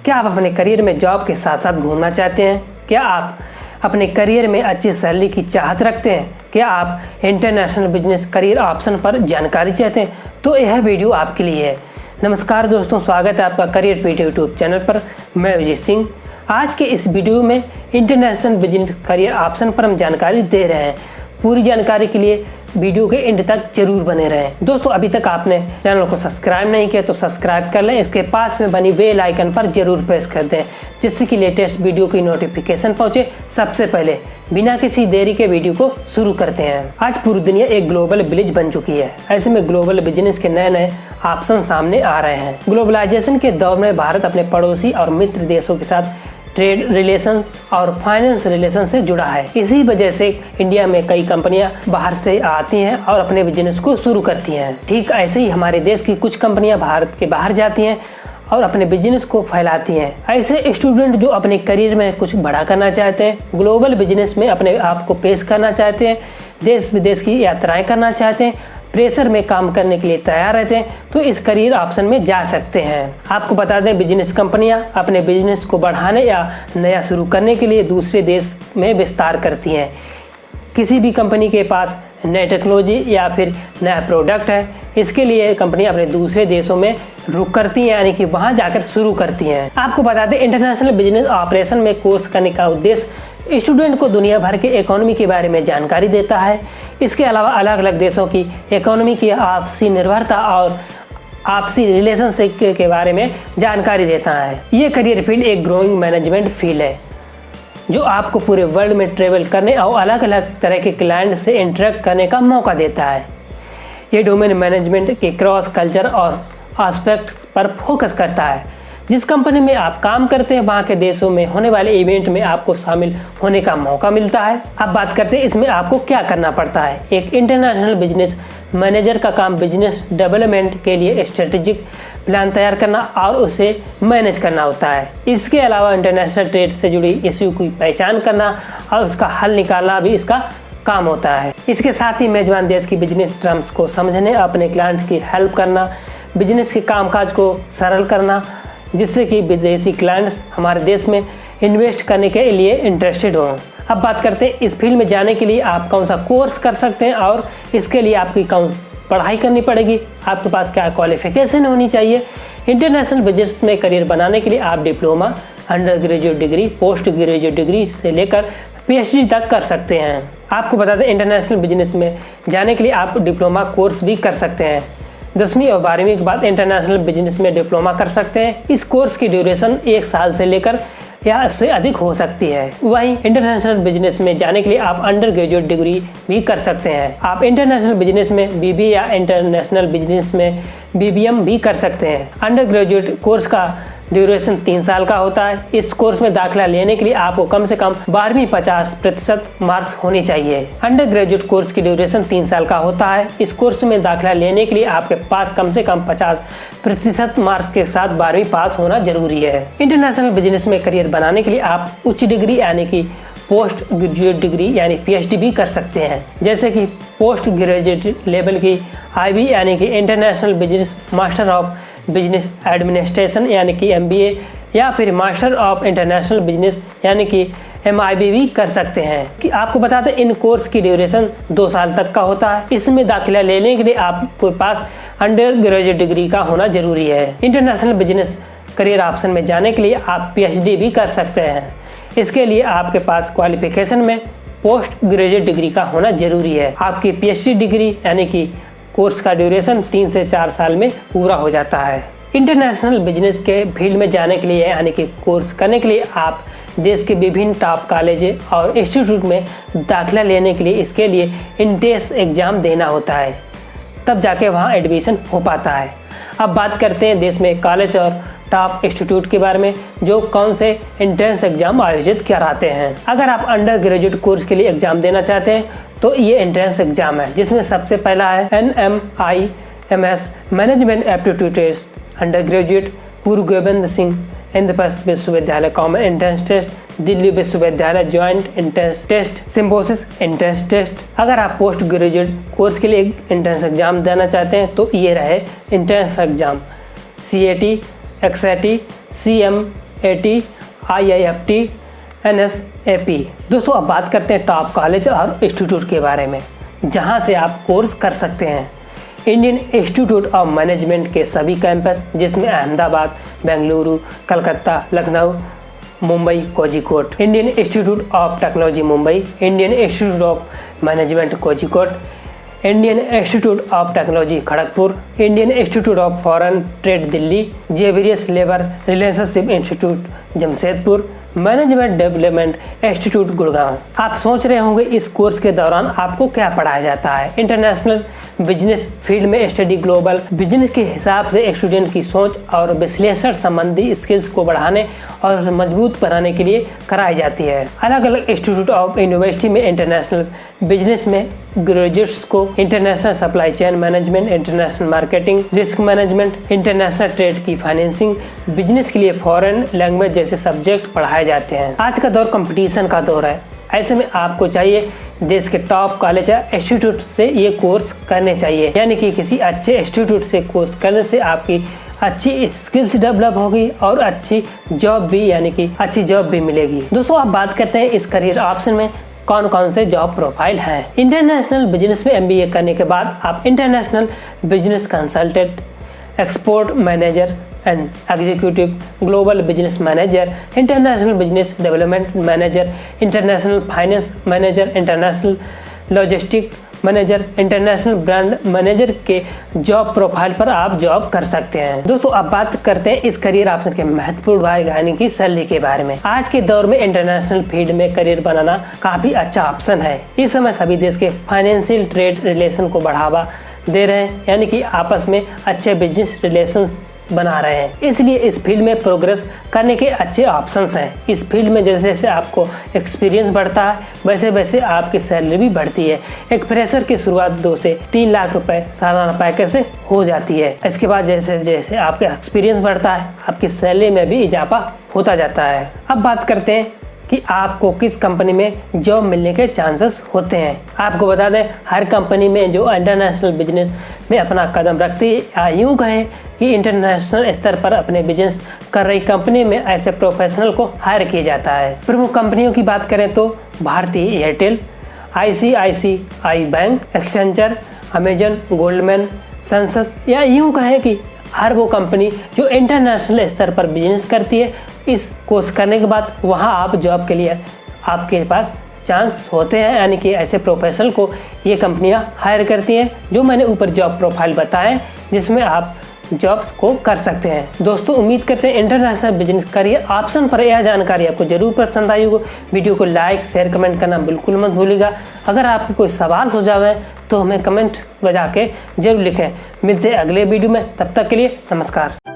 क्या आप अपने करियर में जॉब के साथ साथ घूमना चाहते हैं? क्या आप अपने करियर में अच्छी सैलरी की चाहत रखते हैं? क्या आप इंटरनेशनल बिजनेस करियर ऑप्शन पर जानकारी चाहते हैं? तो यह वीडियो आपके लिए है। नमस्कार दोस्तों, स्वागत है आपका करियर पीट यूट्यूब चैनल पर। मैं विजय सिंह। आज के इस वीडियो में इंटरनेशनल बिजनेस करियर ऑप्शन पर हम जानकारी दे रहे हैं। पूरी जानकारी के लिए वीडियो के एंड तक जरूर बने रहें। दोस्तों, अभी तक आपने चैनल को सब्सक्राइब नहीं किया तो सब्सक्राइब कर लें। इसके पास में बनी बेल आइकन पर जरूर प्रेस कर दें, जिससे कि लेटेस्ट वीडियो की नोटिफिकेशन पहुंचे सबसे पहले। बिना किसी देरी के वीडियो को शुरू करते हैं। आज पूरी दुनिया एक ग्लोबल विलेज बन चुकी है। ऐसे में ग्लोबल बिजनेस के नए नए ऑप्शन सामने आ रहे हैं। ग्लोबलाइजेशन के दौर में भारत अपने पड़ोसी और मित्र देशों के साथ ट्रेड रिलेशंस और फाइनेंस रिलेशन से जुड़ा है। इसी वजह से इंडिया में कई कंपनियां बाहर से आती हैं और अपने बिजनेस को शुरू करती हैं। ठीक ऐसे ही हमारे देश की कुछ कंपनियां भारत के बाहर जाती हैं और अपने बिजनेस को फैलाती हैं। ऐसे स्टूडेंट जो अपने करियर में कुछ बड़ा करना चाहते हैं, ग्लोबल बिजनेस में अपने आप को पेश करना चाहते हैं, देश विदेश की यात्राएं करना चाहते हैं, प्रेशर में काम करने के लिए तैयार रहते हैं, तो इस करियर ऑप्शन में जा सकते हैं। आपको बता दें, बिजनेस कंपनियां अपने बिजनेस को बढ़ाने या नया शुरू करने के लिए दूसरे देश में विस्तार करती हैं। किसी भी कंपनी के पास नई टेक्नोलॉजी या फिर नया प्रोडक्ट है, इसके लिए कंपनी अपने दूसरे देशों में रुक करती हैं, यानी कि वहां जाकर शुरू करती हैं। आपको बता दें, इंटरनेशनल बिजनेस ऑपरेशन में कोर्स करने का उद्देश्य स्टूडेंट को दुनिया भर के इकोनॉमी के बारे में जानकारी देता है। इसके अलावा अलग अलग देशों की इकोनॉमी की आपसी निर्भरता और आपसी रिलेशनशिप के बारे में जानकारी देता है। ये करियर फील्ड एक ग्रोइंग मैनेजमेंट फील्ड है, जो आपको पूरे वर्ल्ड में ट्रेवल करने और अलग अलग तरह के क्लाइंट से इंटरेक्ट करने का मौका देता है। ये डोमेन मैनेजमेंट के क्रॉस कल्चर और एस्पेक्ट्स पर फोकस करता है। जिस कंपनी में आप काम करते हैं, वहाँ के देशों में होने वाले इवेंट में आपको शामिल होने का मौका मिलता है। अब बात करते हैं इसमें आपको क्या करना पड़ता है। एक इंटरनेशनल बिजनेस मैनेजर का काम बिजनेस डेवलपमेंट के लिए स्ट्रेटेजिक प्लान तैयार करना और उसे मैनेज करना होता है। इसके अलावा इंटरनेशनल ट्रेड से जुड़ी इश्यू की पहचान करना और उसका हल निकालना भी इसका काम होता है। इसके साथ ही मेजबान देश की बिजनेस टर्म्स को समझने, अपने क्लाइंट की हेल्प करना, बिजनेस के कामकाज को सरल करना, जिससे कि विदेशी क्लाइंट्स हमारे देश में इन्वेस्ट करने के लिए इंटरेस्टेड हों। अब बात करते हैं इस फील्ड में जाने के लिए आप कौन सा कोर्स कर सकते हैं और इसके लिए आपकी कौन पढ़ाई करनी पड़ेगी, आपके पास क्या क्वालिफिकेशन होनी चाहिए। इंटरनेशनल बिजनेस में करियर बनाने के लिए आप diploma, under graduate degree, post graduate degree से लेकर PhD तक कर सकते हैं। आपको बता दें, इंटरनेशनल बिजनेस में जाने के लिए आप डिप्लोमा कोर्स भी कर सकते हैं। 10वीं और 12वीं के बाद इंटरनेशनल बिजनेस में डिप्लोमा कर सकते हैं। इस कोर्स की ड्यूरेशन 1 साल से लेकर या उससे अधिक हो सकती है। वहीं इंटरनेशनल बिजनेस में जाने के लिए आप अंडर ग्रेजुएट डिग्री भी कर सकते हैं। आप इंटरनेशनल बिजनेस में BBA या इंटरनेशनल बिजनेस में BBM भी कर सकते हैं। अंडर ग्रेजुएट कोर्स का ड्यूरेशन 3 साल का होता है। इस कोर्स में दाखिला लेने के लिए आपको कम से कम 12वीं 50% मार्क्स होनी चाहिए। अंडर ग्रेजुएट कोर्स की ड्यूरेशन 3 साल का होता है। इस कोर्स में दाखिला लेने के लिए आपके पास कम से कम 50% मार्क्स के साथ 12वीं पास होना जरूरी है। इंटरनेशनल बिजनेस में करियर बनाने के लिए आप उच्च डिग्री यानी कि पोस्ट ग्रेजुएट डिग्री यानी PhD भी कर सकते हैं, जैसे कि पोस्ट ग्रेजुएट लेवल की IB यानी कि international business master of business administration यानी कि MBA या फिर मास्टर ऑफ इंटरनेशनल बिजनेस यानी कि MIB भी कर सकते हैं। कि आपको बता दें, इन कोर्स की ड्यूरेशन 2 साल तक का होता है। इसमें दाखिला लेने के लिए आपके पास अंडर ग्रेजुएट डिग्री का होना जरूरी है। इंटरनेशनल बिजनेस करियर ऑप्शन में जाने के लिए आप PhD भी कर सकते हैं। इसके लिए आपके पास क्वालिफिकेशन में पोस्ट ग्रेजुएट डिग्री का होना जरूरी है। आपकी PhD डिग्री यानी कि कोर्स का ड्यूरेशन 3 से 4 साल में पूरा हो जाता है। इंटरनेशनल बिजनेस के फील्ड में जाने के लिए यानी कि कोर्स करने के लिए आप देश के विभिन्न टॉप कॉलेज और इंस्टीट्यूट में दाखिला लेने के लिए इसके लिए एंट्रेंस एग्जाम देना होता है, तब जाके वहाँ एडमिशन हो पाता है। अब बात करते हैं देश में कॉलेज और टॉप इंस्टीट्यूट के बारे में, जो कौन से एंट्रेंस एग्जाम आयोजित कराते हैं। अगर आप अंडर ग्रेजुएट कोर्स के लिए एग्जाम देना चाहते हैं तो ये एंट्रेंस एग्जाम है, जिसमें सबसे पहला है NMIMS management aptitude test, undergraduate Guru Gobind Singh Indraprastha विश्वविद्यालय कॉमन एंट्रेंस टेस्ट, दिल्ली विश्वविद्यालय joint entrance test, Symbiosis entrance test. अगर आप पोस्ट ग्रेजुएट कोर्स के लिए एंट्रेंस एग्जाम देना चाहते हैं तो ये रहे entrance exam CAT, XAT, CM, NIET, IIFT, NSAP। दोस्तों अब बात करते हैं टॉप कॉलेज और इंस्टीट्यूट के बारे में जहां से आप कोर्स कर सकते हैं। इंडियन इंस्टीट्यूट ऑफ मैनेजमेंट के सभी कैंपस, जिसमें Ahmedabad, Bengaluru, Calcutta, Lucknow, Mumbai, Kozhikode. Indian institute of technology Mumbai, Indian institute of management Kozhikode, Indian institute of technology Kharagpur, Indian institute of foreign trade Delhi, Xavier's labour relationship institute Jamshedpur, management development institute Gurgaon. आप सोच रहे होंगे इस कोर्स के दौरान आपको क्या पढ़ाया जाता है। इंटरनेशनल बिजनेस फील्ड में स्टडी ग्लोबल बिजनेस के हिसाब से स्टूडेंट की सोच और विश्लेषण संबंधी स्किल्स को बढ़ाने और मजबूत बनाने के लिए कराई जाती है। अलग अलग इंस्टीट्यूट ऑफ यूनिवर्सिटी में इंटरनेशनल बिजनेस में ग्रेजुएट्स को international supply chain management, international marketing, risk management, international trade की फाइनेंसिंग, बिजनेस के लिए फॉरेन लैंग्वेज जैसे सब्जेक्ट पढ़ाए जाते हैं। आज का दौर कंपटीशन का दौर है, ऐसे में आपको चाहिए देश के टॉप कॉलेज या इंस्टीट्यूट से ये कोर्स करने चाहिए, यानी कि किसी अच्छे इंस्टीट्यूट से कोर्स करने से आपकी अच्छी स्किल्स डेवलप होगी और अच्छी जॉब भी, यानी कि अच्छी जॉब भी मिलेगी। दोस्तों आप बात करते हैं इस करियर ऑप्शन में कौन कौन से जॉब प्रोफाइल हैं। इंटरनेशनल बिजनेस में MBA करने के बाद आप international business consultant, export manager and executive, global business manager, international business development manager, international finance manager, international logistic manager, international brand manager के जॉब प्रोफाइल पर आप जॉब कर सकते हैं। दोस्तों अब बात करते हैं इस करियर ऑप्शन के महत्वपूर्ण भाग यानी कि सैलरी के बारे में। आज के दौर में इंटरनेशनल फील्ड में करियर बनाना काफी अच्छा ऑप्शन है। इस समय सभी देश के फाइनेंशियल ट्रेड रिलेशन को बढ़ावा दे रहे हैं, यानी कि आपस में अच्छे बिजनेस रिलेशन बना रहे हैं। इसलिए इस फील्ड में प्रोग्रेस करने के अच्छे ऑप्शंस हैं। इस फील्ड में जैसे जैसे आपको एक्सपीरियंस बढ़ता है वैसे वैसे आपकी सैलरी भी बढ़ती है। एक फ्रेशर की शुरुआत 2 से 3 लाख रुपए सालाना पैकेज से हो जाती है। इसके बाद जैसे जैसे आपका एक्सपीरियंस बढ़ता है आपकी सैलरी में भी इजाफा होता जाता है। अब बात करते हैं कि आपको किस कंपनी में जॉब मिलने के चांसेस होते हैं। आपको बता दें हर कंपनी में जो इंटरनेशनल बिजनेस में अपना कदम रखती है या यूँ कहें कि इंटरनेशनल स्तर पर अपने बिजनेस कर रही कंपनी में ऐसे प्रोफेशनल को हायर किया जाता है। प्रमुख कंपनियों की बात करें तो भारतीय Airtel, ICICI bank, Accenture, Amazon, Goldman, सनसस, या यूँ कहें कि हर वो कंपनी जो इंटरनेशनल स्तर पर बिजनेस करती है। इस कोर्स करने के बाद वहाँ आप जॉब के लिए आपके पास चांस होते हैं, यानी कि ऐसे प्रोफेशनल को ये कंपनियां हायर करती हैं जो मैंने ऊपर जॉब प्रोफाइल बताएं, जिसमें आप जॉब्स को कर सकते हैं। दोस्तों उम्मीद करते हैं इंटरनेशनल बिजनेस करियर ऑप्शन पर यह जानकारी आपको जरूर पसंद आई होगी। वीडियो को लाइक शेयर कमेंट करना बिल्कुल मत भूलिएगा। अगर आपके कोई सवाल सुझाव है तो हमें कमेंट बजा के जरूर लिखें। मिलते हैं अगले वीडियो में, तब तक के लिए नमस्कार।